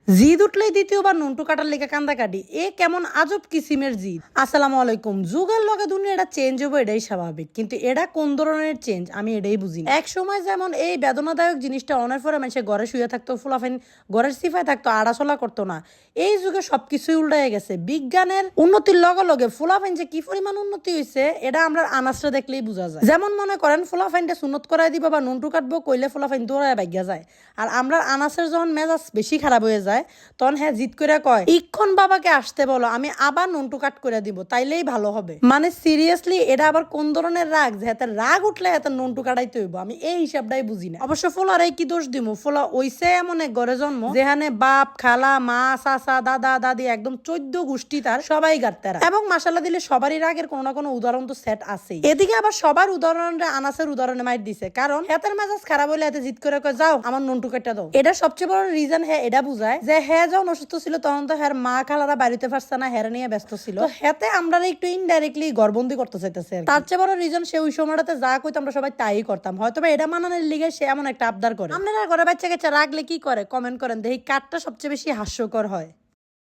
জিদ উঠলেই দ্বিতীয়বার নুনটু কাটার লেগে কান্দাকাটি এ কেমন আজব কিসিমের জিদ। আসসালামু আলাইকুম। যুগের লগে দুনিয়াটা চেঞ্জ হবে এটাই স্বাভাবিক, কিন্তু এটা কোন ধরনের চেঞ্জ আমি এটাই বুঝি না। এক সময় যেমন এই বেদনাদায়ক জিনিসটা অনেক পরে মানুষে ঘরে শুয়ে থাকতো, ফুলাফাইন ঘরের সিফায় থাকতো, আড়াচলা করতো না। এই যুগে সবকিছুই উল্টায় গেছে। বিজ্ঞানের উন্নতির লগে লগে ফুলাফাইন যে কি পরিমাণ উন্নতি হয়েছে এটা আমরা আনাজটা দেখলেই বোঝা যায়। যেমন মনে করেন ফুলাফাইনটা সুন্নত করাই দিবা বা নুনটু কাটবো কইলে ফুলাফাইন দৌড়ায় ভাগ্যা যায়। আর আমরা আনাসের যখন মেজাজ বেশি খারাপ হয়ে যায় তখন হ্যাঁ জিদ করে কয় ইক্ষণ বাবাকে আসতে বলো, আমি আবার নুনটু কাট করে দিব, তাইলেই ভালো হবে। মানে সিরিয়াসলি এটা আবার কোন ধরনের রাগ যে হাতে রাগ উঠলে হাতে নুনটু কাটাইতে হইব, আমি এই হিসাবটাই বুঝি না। অবশ্য ফোলার এই কি দোষ দিব, ফোলা ওইসে এমন এক ঘরে জন্ম যেখানে বাপ খালা মা চাচা দাদা দাদি একদম 14 গোষ্ঠী তার সবাই গাত্তারা, এবং মাসাল্লাহ দিলে সবারই রাগের কোনো না কোনো উদাহরণ তো সেট আছেই। এদিকে আবার সবার উদাহরণে আনাসের উদাহরণে মাইর দিছে, কারণ হাতের মেজাজ খারাপ হইলে হাতে জিদ করে কয় যাও আমার নুনটু কাটটা দাও। এটা সবচেয়ে বড় রিজন হ্যাঁ এটা বুঝায় যে হ্যাঁ যখন অসুস্থ ছিল তখন তো হ্যার মা খালারা বাড়িতে পারছে না, হ্যাঁ নিয়ে ব্যস্ত ছিল, তো হেতে আমরা একটু ইনডাইরেক্টলি গর্বন্দি করতে চাইতেছে। তার চেয়ে বড় রিজন সে ওই সময়টাতে যা কইতো আমরা সবাই তাই করতাম, হয়তো এটা মানানোর লিগে সে এমন একটা আবদার করে। আপনারা ঘরে বাচ্চা কাচ্চা রাখলে কি করে কমেন্ট করেন, দেখি কারটা সবচেয়ে বেশি হাস্যকর হয়।